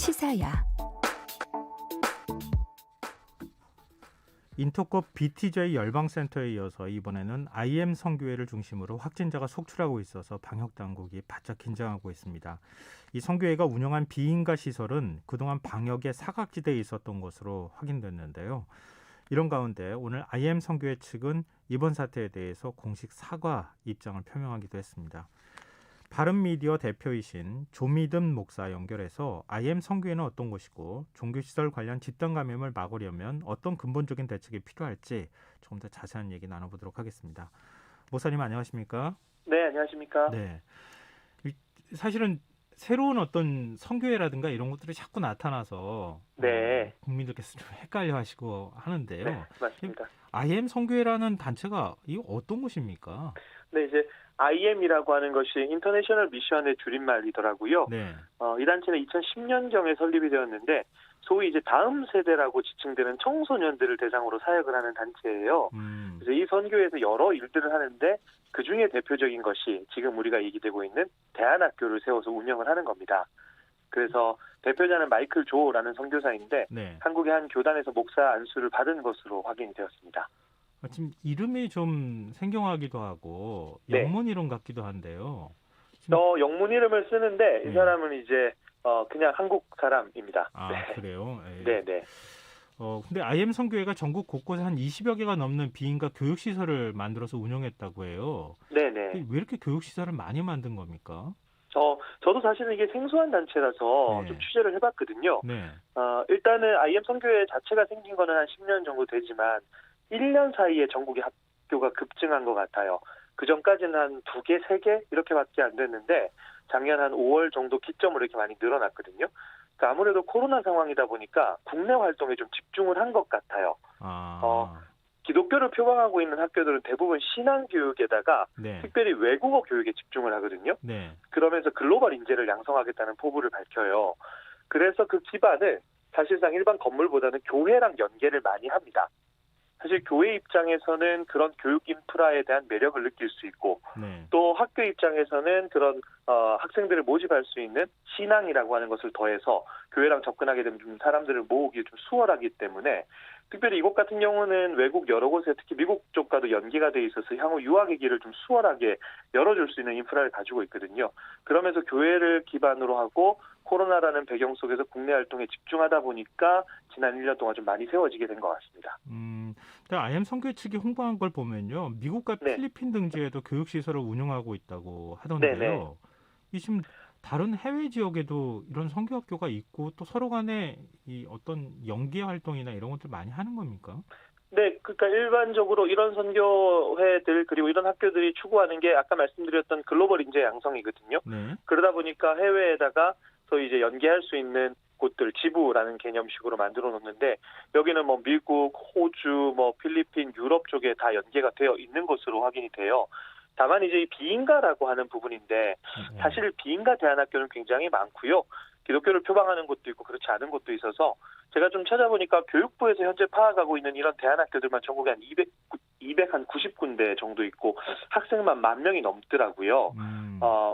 시사야. 인터컵 BTJ 열방센터에 이어서 이번에는 IM 성교회를 중심으로 확진자가 속출하고 있어서 방역당국이 바짝 긴장하고 있습니다. 이 성교회가 운영한 비인가 시설은 그동안 방역에 사각지대에 있었던 것으로 확인됐는데요. 이런 가운데 오늘 IM 성교회 측은 이번 사태에 대해서 공식 사과 입장을 표명하기도 했습니다. 바른미디어 대표이신 조미듬 목사 연결해서 IM 성교회는 어떤 곳이고 종교시설 관련 집단 감염을 막으려면 어떤 근본적인 대책이 필요할지 조금 더 자세한 얘기 나눠보도록 하겠습니다. 목사님 안녕하십니까? 네, 안녕하십니까? 네. 사실은 새로운 어떤 성교회라든가 이런 것들이 자꾸 나타나서 네. 국민들께서 좀 헷갈려하시고 하는데요. 네, 맞습니다. IM 성교회라는 단체가 이거 어떤 곳입니까? 네, 이제 IM이라고 하는 것이 인터내셔널 미션의 줄임말이더라고요. 네. 이 단체는 2010년경에 설립이 되었는데 소위 이제 다음 세대라고 지칭되는 청소년들을 대상으로 사역을 하는 단체예요. 그래서 이 선교회에서 여러 일들을 하는데 그 중에 대표적인 것이 지금 우리가 얘기되고 있는 대안학교를 세워서 운영을 하는 겁니다. 그래서 대표자는 마이클 조라는 선교사인데 네. 한국의 한 교단에서 목사 안수를 받은 것으로 확인이 되었습니다. 지금 이름이 좀 생경하기도 하고 네. 영문 이름 같기도 한데요. 영문 이름을 쓰는데 이 네. 사람은 이제 그냥 한국 사람입니다. 아, 네. 그래요? 네, 네. 근데 IM 성교회가 전국 곳곳에 한 20여 개가 넘는 비인가 교육시설을 만들어서 운영했다고 해요. 네, 네. 왜 이렇게 교육시설을 많이 만든 겁니까? 저도 사실은 이게 생소한 단체라서 네. 좀 취재를 해봤거든요. 네. 일단은 IM 선교회 자체가 생긴 거는 한 10년 정도 되지만 1년 사이에 전국의 학교가 급증한 것 같아요. 그 전까지는 한 2개, 3개 이렇게밖에 안 됐는데 작년 한 5월 정도 기점으로 이렇게 많이 늘어났거든요. 그러니까 아무래도 코로나 상황이다 보니까 국내 활동에 좀 집중을 한 것 같아요. 기독교를 표방하고 있는 학교들은 대부분 신앙교육에다가 네. 특별히 외국어 교육에 집중을 하거든요. 네. 그러면서 글로벌 인재를 양성하겠다는 포부를 밝혀요. 그래서 그 기반을 사실상 일반 건물보다는 교회랑 연계를 많이 합니다. 사실 교회 입장에서는 그런 교육 인프라에 대한 매력을 느낄 수 있고 네. 또 학교 입장에서는 그런 학생들을 모집할 수 있는 신앙이라고 하는 것을 더해서 교회랑 접근하게 되면 좀 사람들을 모으기 좀 수월하기 때문에 특별히 이곳 같은 경우는 외국 여러 곳에 특히 미국 쪽과도 연계가 돼 있어서 향후 유학의 길을 좀 수월하게 열어줄 수 있는 인프라를 가지고 있거든요. 그러면서 교회를 기반으로 하고 코로나라는 배경 속에서 국내 활동에 집중하다 보니까 지난 1년 동안 좀 많이 세워지게 된 것 같습니다. 근데 IM 성교회 측이 홍보한 걸 보면요. 미국과 네. 필리핀 등지에도 교육시설을 운영하고 있다고 하던데요. 네네. 이 지금 다른 해외 지역에도 이런 성교학교가 있고 또 서로 간에 이 어떤 연계 활동이나 이런 것들 많이 하는 겁니까? 네, 그러니까 일반적으로 이런 선교회들 그리고 이런 학교들이 추구하는 게 아까 말씀드렸던 글로벌 인재 양성이거든요. 네. 그러다 보니까 해외에다가 소위 이제 연계할 수 있는 곳들 지부라는 개념식으로 만들어 놓는데 여기는 뭐 미국, 호주, 뭐 필리핀, 유럽 쪽에 다 연계가 되어 있는 것으로 확인이 돼요. 다만 이제 이 비인가라고 하는 부분인데 사실 비인가 대안학교는 굉장히 많고요. 기독교를 표방하는 곳도 있고 그렇지 않은 곳도 있어서 제가 좀 찾아보니까 교육부에서 현재 파악하고 있는 이런 대안학교들만 전국에 한 290군데 정도 있고 학생만 10,000명이 넘더라고요.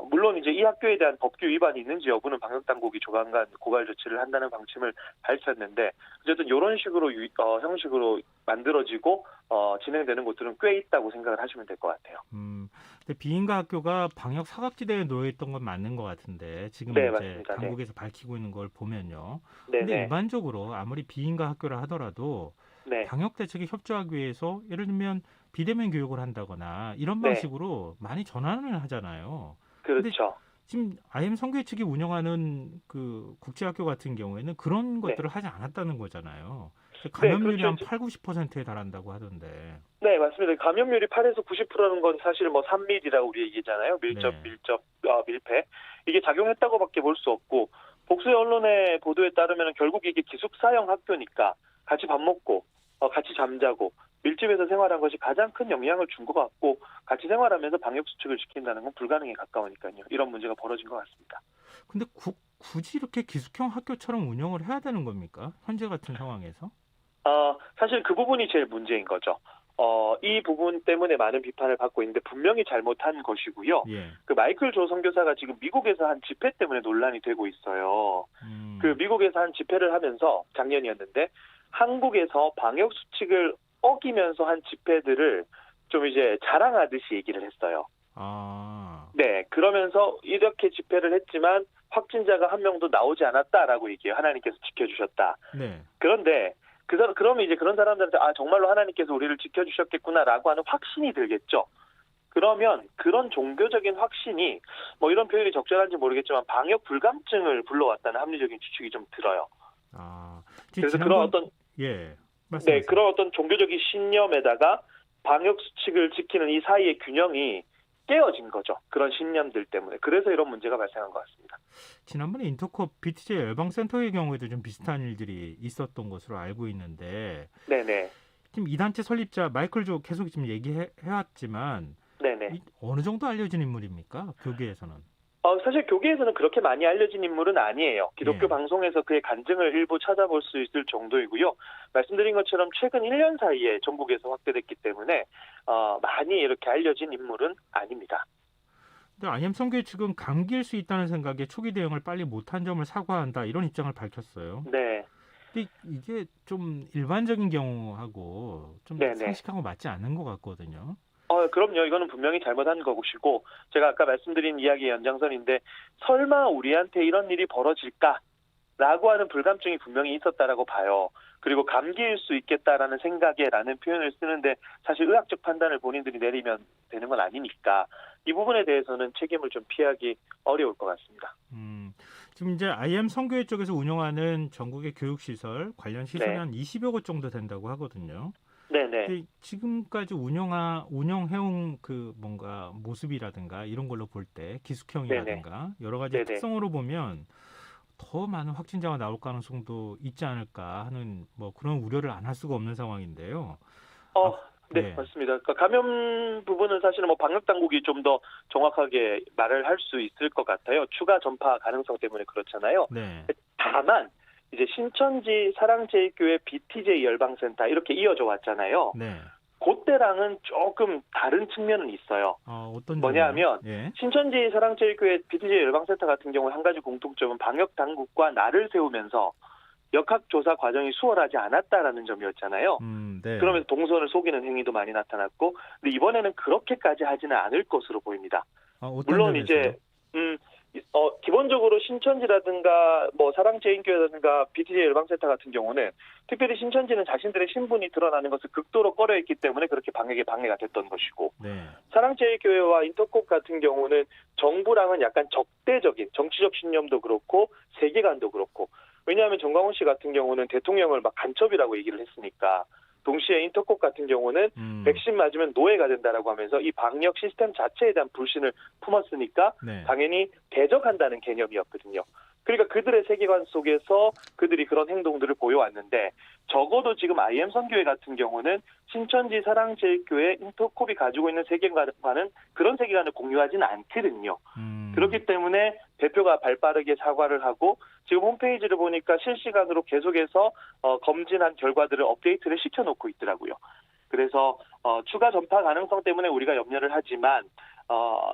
물론 이제 이 학교에 대한 법규 위반이 있는지 여부는 방역당국이 조만간 고발 조치를 한다는 방침을 밝혔는데 어쨌든 이런 식으로 형식으로 만들어지고 진행되는 곳들은 꽤 있다고 생각을 하시면 될 것 같아요. 근데 비인가 학교가 방역 사각지대에 놓여 있던 건 맞는 것 같은데 지금 네, 이제 맞습니다. 당국에서 밝히고 있는 걸 보면요. 네, 근데 네. 일반적으로 아무리 비인가 학교라 하더라도 네. 방역 대책에 협조하기 위해서 예를 들면 비대면 교육을 한다거나 이런 네. 방식으로 많이 전환을 하잖아요. 그렇죠. 지금 IM 성교회 측이 운영하는 그 국제학교 같은 경우에는 그런 네. 것들을 하지 않았다는 거잖아요. 감염률이 그렇죠. 한 8-90%에 달한다고 하던데. 네, 맞습니다. 감염률이 8에서 90%는 건 사실 뭐 3밀이라고 우리 얘기잖아요. 밀접, 네. 밀폐. 이게 작용했다고밖에 볼 수 없고 복수의 언론의 보도에 따르면 결국 이게 기숙사형 학교니까 같이 밥 먹고 같이 잠자고 밀집해서 생활한 것이 가장 큰 영향을 준 것 같고 같이 생활하면서 방역 수칙을 지킨다는 건 불가능에 가까우니까요. 이런 문제가 벌어진 것 같습니다. 근데 굳이 이렇게 기숙형 학교처럼 운영을 해야 되는 겁니까? 현재 같은 상황에서? 사실 그 부분이 제일 문제인 거죠. 이 부분 때문에 많은 비판을 받고 있는데 분명히 잘못한 것이고요. 예. 그 마이클 조 선교사가 지금 미국에서 한 집회 때문에 논란이 되고 있어요. 그 미국에서 한 집회를 하면서 작년이었는데 한국에서 방역 수칙을 어기면서 한 집회들을 좀 이제 자랑하듯이 얘기를 했어요. 아, 네, 그러면서 이렇게 집회를 했지만 확진자가 한 명도 나오지 않았다라고 얘기해요. 하나님께서 지켜주셨다. 네. 그런데 그러면 이제 그런 사람들한테 정말로 하나님께서 우리를 지켜주셨겠구나라고 하는 확신이 들겠죠. 그러면 그런 종교적인 확신이 뭐 이런 표현이 적절한지 모르겠지만 방역 불감증을 불러왔다는 합리적인 추측이 좀 들어요. 아, 그래서 그런 어떤 예, 말씀하세요. 그런 어떤 종교적인 신념에다가 방역 수칙을 지키는 이 사이의 균형이 깨어진 거죠. 그런 신념들 때문에. 그래서 이런 문제가 발생한 것 같습니다. 지난번에 인터콥 BTJ 열방센터의 경우에도 좀 비슷한 일들이 있었던 것으로 알고 있는데 네네. 지금 이 단체 설립자 마이클 조 계속 지금 얘기해왔지만 네네. 어느 정도 알려진 인물입니까? 교계에서는. 사실 교계에서는 그렇게 많이 알려진 인물은 아니에요. 기독교 예. 방송에서 그의 간증을 일부 찾아볼 수 있을 정도이고요. 말씀드린 것처럼 최근 1년 사이에 전국에서 확대됐기 때문에 많이 이렇게 알려진 인물은 아닙니다. 근데 IM 선교회 측은 감기일 수 있다는 생각에 초기 대응을 빨리 못한 점을 사과한다 이런 입장을 밝혔어요. 네. 근데 이게 좀 일반적인 경우하고 좀 네네. 상식하고 맞지 않는 것 같거든요. 그럼요. 이거는 분명히 잘못한 것이고 제가 아까 말씀드린 이야기의 연장선인데 설마 우리한테 이런 일이 벌어질까라고 하는 불감증이 분명히 있었다라고 봐요. 그리고 감기일 수 있겠다라는 생각에라는 표현을 쓰는데 사실 의학적 판단을 본인들이 내리면 되는 건 아니니까 이 부분에 대해서는 책임을 좀 피하기 어려울 것 같습니다. 지금 이제 IM 선교회 쪽에서 운영하는 전국의 교육시설 관련 시설이 네. 한 20여 곳 정도 된다고 하거든요. 네네. 근데 지금까지 운영해온 그 뭔가 모습이라든가 이런 걸로 볼 때 기숙형이라든가 여러 가지 네네. 특성으로 보면 더 많은 확진자가 나올 가능성도 있지 않을까 하는 뭐 그런 우려를 안 할 수가 없는 상황인데요. 네, 네. 맞습니다. 그러니까 감염 부분은 사실은 뭐 방역 당국이 좀 더 정확하게 말을 할 수 있을 것 같아요. 추가 전파 가능성 때문에 그렇잖아요. 네. 다만 이제 신천지 사랑제일교회 BTJ 열방센터 이렇게 이어져 왔잖아요. 네. 그때랑은 조금 다른 측면은 있어요. 어떤 뭐냐하면 점이요? 예. 신천지 사랑제일교회 BTJ 열방센터 같은 경우 한 가지 공통점은 방역 당국과 나를 세우면서 역학조사 과정이 수월하지 않았다라는 점이었잖아요. 네. 그러면서 동선을 속이는 행위도 많이 나타났고, 근데 이번에는 그렇게까지 하지는 않을 것으로 보입니다. 어떤 물론 점에서요? 이제 기본적으로 신천지라든가 뭐 사랑제인교회라든가 BTJ 열방센터 같은 경우는 특별히 신천지는 자신들의 신분이 드러나는 것을 극도로 꺼려했기 때문에 그렇게 방역에 방해가 됐던 것이고, 네. 사랑제일교회와 인터콥 같은 경우는 정부랑은 약간 적대적인 정치적 신념도 그렇고 세계관도 그렇고, 왜냐하면 정광훈 씨 같은 경우는 대통령을 막 간첩이라고 얘기를 했으니까, 동시에 인터콥 같은 경우는 백신 맞으면 노예가 된다라고 하면서 이 방역 시스템 자체에 대한 불신을 품었으니까 네. 당연히 대적한다는 개념이었거든요. 그러니까 그들의 세계관 속에서 그들이 그런 행동들을 보여왔는데, 적어도 지금 IM 선교회 같은 경우는 신천지 사랑제일교회 인터콥이 가지고 있는 세계관은 그런 세계관을 공유하지는 않거든요. 그렇기 때문에 대표가 발빠르게 사과를 하고 지금 홈페이지를 보니까 실시간으로 계속해서 검진한 결과들을 업데이트를 시켜놓고 있더라고요. 그래서 추가 전파 가능성 때문에 우리가 염려를 하지만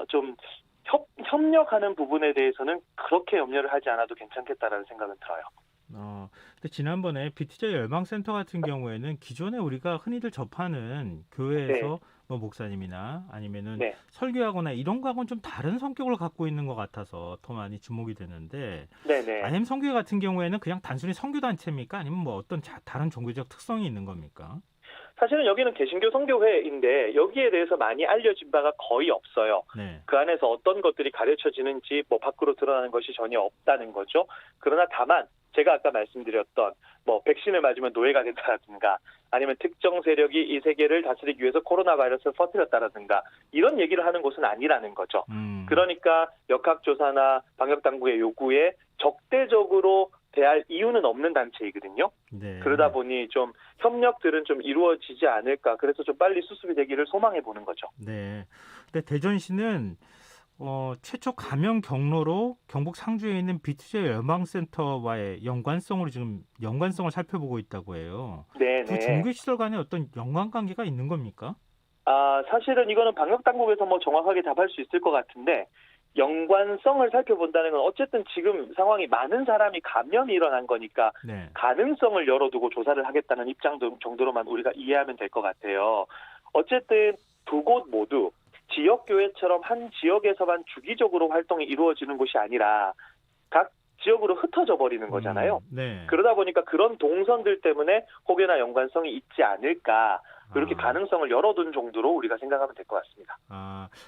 좀 협력하는 부분에 대해서는 그렇게 염려를 하지 않아도 괜찮겠다라는 생각은 들어요. 근데 지난번에 BTJ 열방센터 같은 경우에는 기존에 우리가 흔히들 접하는 교회에서 뭐 목사님이나 아니면은 네. 설교하거나 이런 거하고는 좀 다른 성격을 갖고 있는 것 같아서 더 많이 주목이 되는데 네네. IM 선교회 같은 경우에는 그냥 단순히 선교 단체입니까? 아니면 뭐 어떤 다른 종교적 특성이 있는 겁니까? 사실은 여기는 개신교 선교회인데 여기에 대해서 많이 알려진 바가 거의 없어요. 네. 그 안에서 어떤 것들이 가르쳐지는지 뭐 밖으로 드러나는 것이 전혀 없다는 거죠. 그러나 다만 제가 아까 말씀드렸던 뭐 백신을 맞으면 노예가 된다든가 아니면 특정 세력이 이 세계를 다스리기 위해서 코로나 바이러스를 퍼뜨렸다든가 이런 얘기를 하는 곳은 아니라는 거죠. 그러니까 역학조사나 방역당국의 요구에 적대적으로 대할 이유는 없는 단체이거든요. 네. 그러다 보니 좀 협력들은 좀 이루어지지 않을까. 그래서 좀 빨리 수습이 되기를 소망해 보는 거죠. 네. 근데 대전시는 최초 감염 경로로 경북 상주에 있는 비투제 예방센터와의 연관성을 살펴보고 있다고 해요. 두 네네. 종교시설 간에 어떤 연관관계가 있는 겁니까? 사실은 이거는 방역 당국에서 뭐 정확하게 답할 수 있을 것 같은데 연관성을 살펴본다는 건 어쨌든 지금 상황이 많은 사람이 감염이 일어난 거니까 네. 가능성을 열어두고 조사를 하겠다는 입장 정도로만 우리가 이해하면 될 것 같아요. 어쨌든 두 곳 모두 지역교회처럼 한 지역에서만 주기적으로 활동이 이루어지는 곳이 아니라 각 지역으로 흩어져 버리는 거잖아요. 네. 그러다 보니까 그런 동선들 때문에 혹여나 연관성이 있지 않을까 이렇게 아, 가능성을 열어둔 정도로 우리가 생각하면 될 것 같습니다.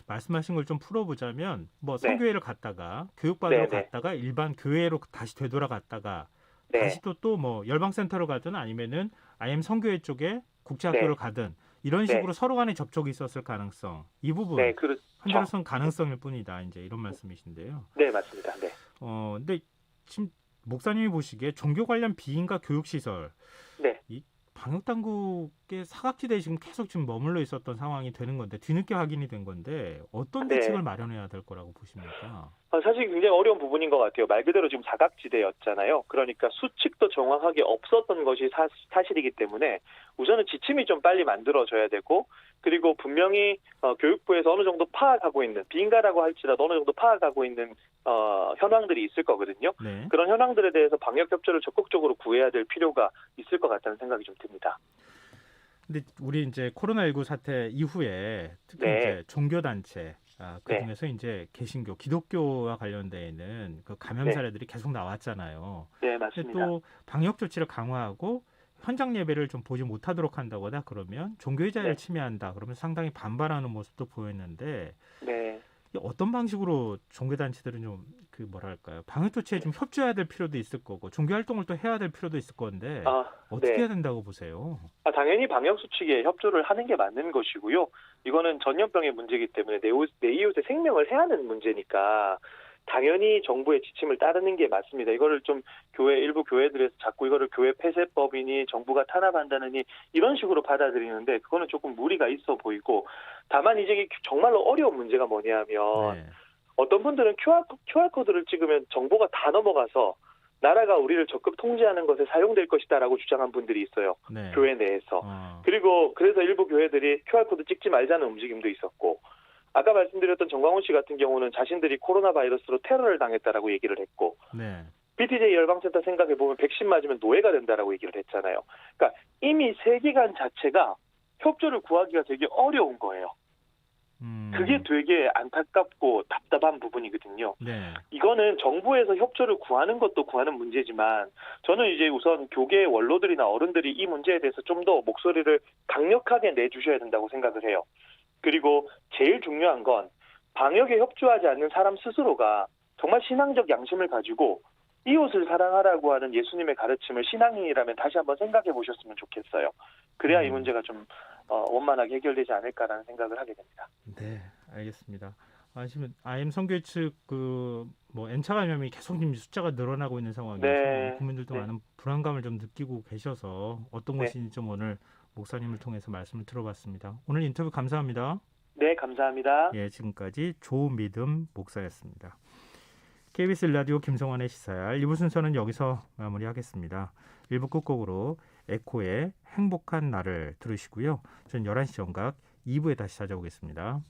말씀하신 걸 좀 풀어보자면 뭐 네, 성교회를 갔다가 교육받으러 네, 네, 갔다가 일반 교회로 다시 되돌아갔다가 다시 네, 또 뭐 열방센터로 가든 아니면은 IM 성교회 쪽에 국제학교를 네, 가든 이런 네, 식으로 서로 간에 접촉이 있었을 가능성 이 부분 네, 그렇죠. 현재로서는 가능성일 뿐이다 이제 이런 말씀이신데요. 네, 맞습니다. 네, 근데 지금 목사님이 보시기에 종교 관련 비인가 교육 시설 네. 이 방역 당국의 사각지대에 지금 계속 지금 머물러 있었던 상황이 되는 건데 뒤늦게 확인이 된 건데 어떤 대책을 네. 마련해야 될 거라고 보십니까? 사실 굉장히 어려운 부분인 것 같아요. 말 그대로 지금 사각지대였잖아요. 그러니까 수칙도 정확하게 없었던 것이 사실이기 때문에 우선은 지침이 좀 빨리 만들어져야 되고 그리고 분명히 교육부에서 어느 정도 파악하고 있는 비인가라고 할지라도 어느 정도 파악하고 있는 현황들이 있을 거거든요. 네. 그런 현황들에 대해서 방역 협조를 적극적으로 구해야 될 필요가 있을 것 같다는 생각이 좀 듭니다. 근데 우리 이제 코로나19 사태 이후에 특히 네, 이제 종교 단체 그 네, 중에서 이제 개신교, 기독교와 관련돼 있는 그 감염 네, 사례들이 계속 나왔잖아요. 네, 근데 맞습니다. 또 방역 조치를 강화하고 현장 예배를 좀 보지 못하도록 한다거나 그러면 종교의 자유를 네, 침해한다. 그러면 상당히 반발하는 모습도 보였는데 네, 이게 어떤 방식으로 종교 단체들은 좀 그 뭐랄까요 방역 조치에 네. 좀 협조해야 될 필요도 있을 거고 종교 활동을 또 해야 될 필요도 있을 건데 어떻게 네. 해야 된다고 보세요? 당연히 방역 수칙에 협조를 하는 게 맞는 것이고요. 이거는 전염병의 문제이기 때문에 내 이웃의 생명을 해하는 문제니까 당연히 정부의 지침을 따르는 게 맞습니다. 이거를 좀 일부 교회들에서 자꾸 이거를 교회 폐쇄법이니 정부가 탄압한다느니 이런 식으로 받아들이는데 그거는 조금 무리가 있어 보이고 다만 이제 이게 정말로 어려운 문제가 뭐냐면 네, 어떤 분들은 QR코드를 찍으면 정보가 다 넘어가서 나라가 우리를 적극 통제하는 것에 사용될 것이다라고 주장한 분들이 있어요. 네, 교회 내에서. 어, 그리고 그래서 일부 교회들이 QR코드 찍지 말자는 움직임도 있었고 아까 말씀드렸던 정광훈 씨 같은 경우는 자신들이 코로나 바이러스로 테러를 당했다라고 얘기를 했고 네, BTJ 열방센터 생각해보면 백신 맞으면 노예가 된다라고 얘기를 했잖아요. 그러니까 이미 세계관 자체가 협조를 구하기가 되게 어려운 거예요. 그게 되게 안타깝고 답답한 부분이거든요. 네, 이거는 정부에서 협조를 구하는 것도 구하는 문제지만 저는 이제 우선 교계 원로들이나 어른들이 이 문제에 대해서 좀 더 목소리를 강력하게 내주셔야 된다고 생각을 해요. 그리고 제일 중요한 건 방역에 협조하지 않는 사람 스스로가 정말 신앙적 양심을 가지고 이웃을 사랑하라고 하는 예수님의 가르침을 신앙인이라면 다시 한번 생각해 보셨으면 좋겠어요. 그래야 이 문제가 좀 원만하게 해결되지 않을까라는 생각을 하게 됩니다. 네, 알겠습니다. 지금 IM 선교회 측 그 뭐 N차 감염이 계속 지금 숫자가 늘어나고 있는 상황이어서 우리 네, 국민들도 네, 많은 불안감을 좀 느끼고 계셔서 어떤 네, 것인지 좀 오늘 목사님을 통해서 말씀을 들어봤습니다. 오늘 인터뷰 감사합니다. 네, 감사합니다. 예, 지금까지 조미듬 목사였습니다. KBS 라디오 김성환의 시사야 1부 순서는 여기서 마무리하겠습니다. 1부 끝곡으로 에코의 행복한 날을 들으시고요. 저는 11시 정각 2부에 다시 찾아오겠습니다.